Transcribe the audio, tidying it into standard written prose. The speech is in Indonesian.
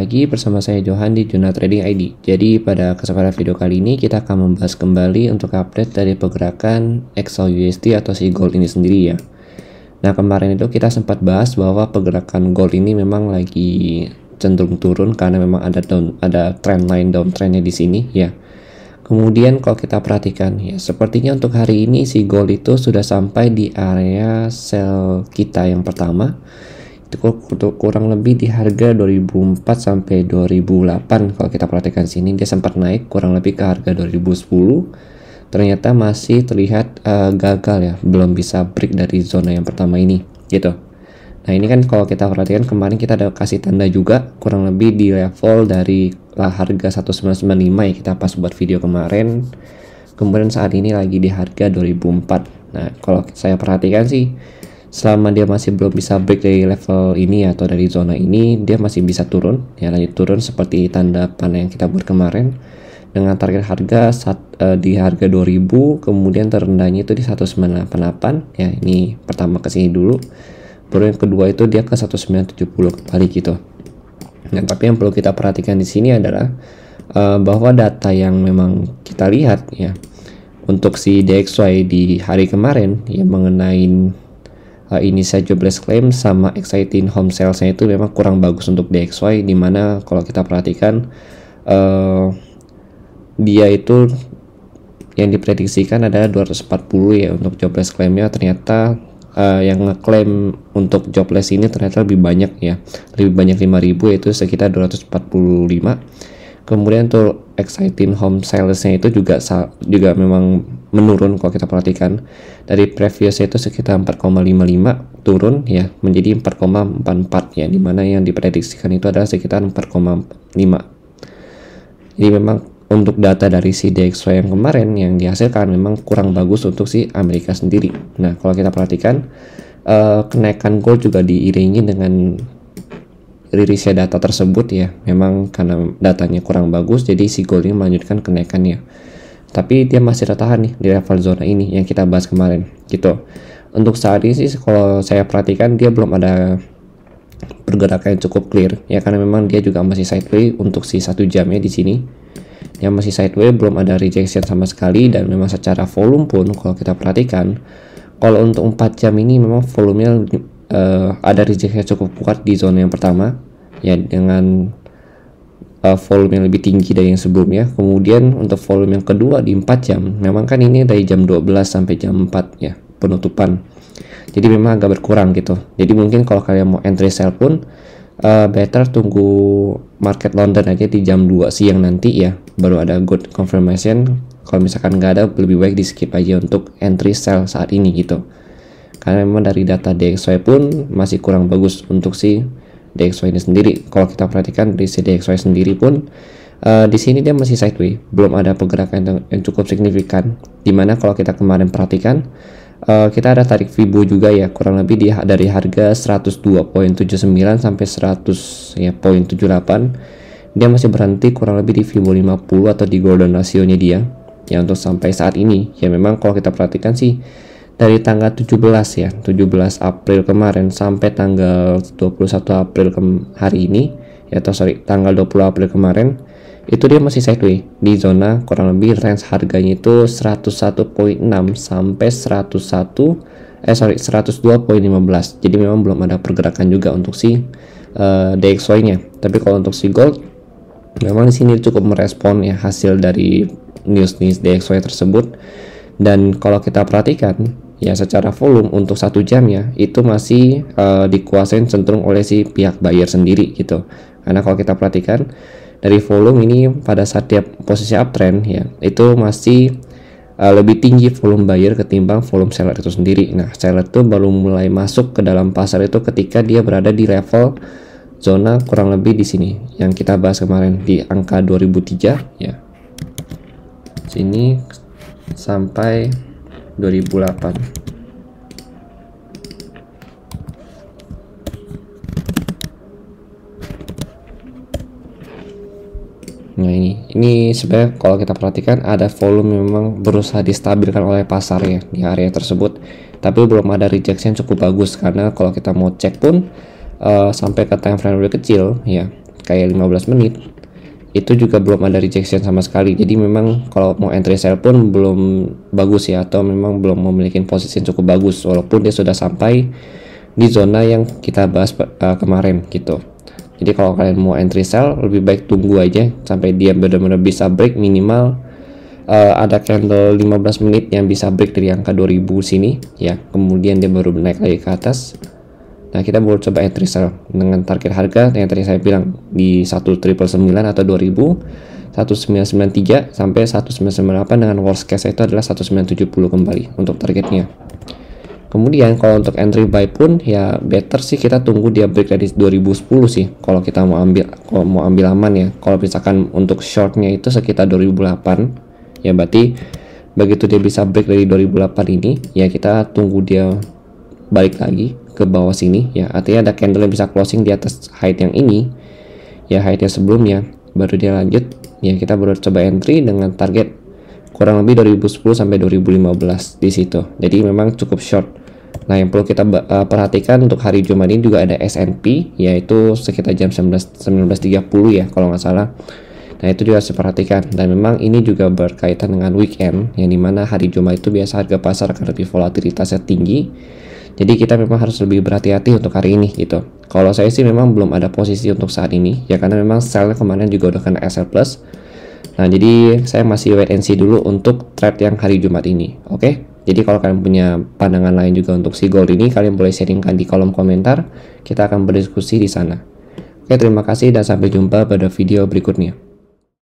lagi bersama saya Johan di Juna Trading ID. Jadi pada kesempatan video kali ini kita akan membahas kembali untuk update dari pergerakan XAUUSD atau si gold ini sendiri ya. Nah kemarin itu kita sempat bahas bahwa pergerakan gold ini memang lagi cenderung turun karena memang ada trendline downtrendnya di sini ya. Kemudian kalau kita perhatikan ya, sepertinya untuk hari ini si gold itu sudah sampai di area sell kita yang pertama. Itu kurang lebih di harga 2004 sampai 2008. Kalau kita perhatikan sini dia sempat naik kurang lebih ke harga 2010. Ternyata masih terlihat gagal ya, belum bisa break dari zona yang pertama ini gitu. Nah ini kan kalau kita perhatikan kemarin kita ada kasih tanda juga kurang lebih di level dari harga 1995 ya, kita pas buat video kemarin. Kemudian saat ini lagi di harga 2004. Nah kalau saya perhatikan sih, selama dia masih belum bisa break dari level ini atau dari zona ini, dia masih bisa turun ya, lanjut turun seperti tanda panah yang kita buat kemarin dengan target harga di harga 2000, kemudian terendahnya itu di 1988 ya. Ini pertama ke sini dulu, baru yang kedua itu dia ke 1970 kembali gitu. Nah tapi yang perlu kita perhatikan di sini adalah bahwa data yang memang kita lihat ya untuk si DXY di hari kemarin ya mengenai ini saya jobless claim sama exciting home sales-nya itu memang kurang bagus untuk DXY, dimana kalau kita perhatikan dia itu yang diprediksikan adalah 240 ya untuk jobless claim-nya. Ternyata yang ngeklaim untuk jobless ini ternyata lebih banyak ya, lebih banyak 5000 yaitu sekitar 245. Kemudian untuk exciting home sales-nya itu juga memang menurun kalau kita perhatikan. Dari previous itu sekitar 4,55 turun ya menjadi 4,44 ya, dimana yang diprediksikan itu adalah sekitar 4,5. Jadi memang untuk data dari si DXY yang kemarin yang dihasilkan memang kurang bagus untuk si Amerika sendiri. Nah kalau kita perhatikan kenaikan gold juga diiringi dengan rilisnya data tersebut ya, memang karena datanya kurang bagus jadi si gold ini melanjutkan kenaikannya, tapi dia masih tertahan nih di level zona ini yang kita bahas kemarin gitu. Untuk saat ini sih kalau saya perhatikan dia belum ada pergerakan yang cukup clear ya, karena memang dia juga masih sideways untuk si 1 jamnya di sini yang masih sideways, belum ada rejection sama sekali. Dan memang secara volume pun kalau kita perhatikan, kalau untuk 4 jam ini memang volumenya ada rejection cukup kuat di zona yang pertama ya, dengan volume yang lebih tinggi dari yang sebelumnya. Kemudian untuk volume yang kedua di 4 jam, memang kan ini dari jam 12 sampai jam 4 ya penutupan, jadi memang agak berkurang gitu. Jadi mungkin kalau kalian mau entry sell pun better tunggu market London aja di jam 2 siang nanti ya, baru ada good confirmation. Kalau misalkan nggak ada, lebih baik di skip aja untuk entry sell saat ini gitu, karena memang dari data DXY pun masih kurang bagus untuk si DXY ini sendiri. Kalau kita perhatikan dari si DXY sendiri pun di sini dia masih sideways, belum ada pergerakan yang cukup signifikan, dimana kalau kita kemarin perhatikan kita ada tarik Fibo juga ya, kurang lebih dari harga 102.79 sampai 100 ya 0.78 dia masih berhenti kurang lebih di Fibo 50 atau di golden rasionya dia ya untuk sampai saat ini ya. Memang kalau kita perhatikan sih dari tanggal 17 ya, 17 April kemarin sampai tanggal 21 April hari ini ya, atau sorry tanggal 20 April kemarin, itu dia masih sideways di zona kurang lebih range harganya itu 101.6 sampai 102.15. Jadi memang belum ada pergerakan juga untuk si DXY-nya. Tapi kalau untuk si gold memang di sini cukup merespon ya hasil dari news DXY tersebut. Dan kalau kita perhatikan ya secara volume untuk 1 jamnya itu masih dikuasain cenderung oleh si pihak buyer sendiri gitu. Karena kalau kita perhatikan dari volume ini pada saat dia posisi uptrend ya, itu masih lebih tinggi volume buyer ketimbang volume seller itu sendiri. Nah seller itu baru mulai masuk ke dalam pasar itu ketika dia berada di level zona kurang lebih di sini yang kita bahas kemarin di angka 2003 ya, sini sampai 2008. Nah ini sebenarnya kalau kita perhatikan ada volume memang berusaha distabilkan oleh pasar ya di area tersebut, tapi belum ada rejection cukup bagus. Karena kalau kita mau cek pun sampai ke time frame lebih kecil ya, kayak 15 menit itu juga belum ada rejection sama sekali. Jadi memang kalau mau entry sell pun belum bagus ya, atau memang belum memiliki posisi yang cukup bagus walaupun dia sudah sampai di zona yang kita bahas kemarin gitu. Jadi kalau kalian mau entry sell, lebih baik tunggu aja sampai dia benar-benar bisa break minimal ada candle 15 menit yang bisa break dari angka 2000 sini ya, kemudian dia baru naik lagi ke atas. Nah, kita baru coba entry sell dengan target harga yang tadi saya bilang di 1999 atau 2000, 1993 sampai 1998, dengan worst case itu adalah 1970 kembali untuk targetnya. Kemudian kalau untuk entry buy pun ya better sih kita tunggu dia break dari 2010 sih kalau kita mau ambil aman ya. Kalau misalkan untuk shortnya itu sekitar 2008 ya, berarti begitu dia bisa break dari 2008 ini ya kita tunggu dia balik lagi ke bawah sini ya, artinya ada candle yang bisa closing di atas height yang ini ya, height yang sebelumnya, baru dia lanjut ya kita baru coba entry dengan target kurang lebih 2010 sampai 2015 di situ. Jadi memang cukup short. Nah, yang perlu kita perhatikan untuk hari Jumat ini juga ada S&P yaitu sekitar jam 19.30 ya kalau nggak salah. Nah, itu juga harus diperhatikan, dan memang ini juga berkaitan dengan weekend yang dimana hari Jumat itu biasa harga pasar akan lebih volatilitasnya tinggi. Jadi kita memang harus lebih berhati-hati untuk hari ini gitu. Kalau saya sih memang belum ada posisi untuk saat ini ya, karena memang sell kemarin juga udah kena SL plus. Nah, jadi saya masih wait and see dulu untuk trade yang hari Jumat ini. Oke? Jadi kalau kalian punya pandangan lain juga untuk si gold ini, kalian boleh sharingkan di kolom komentar. Kita akan berdiskusi di sana. Oke, terima kasih dan sampai jumpa pada video berikutnya.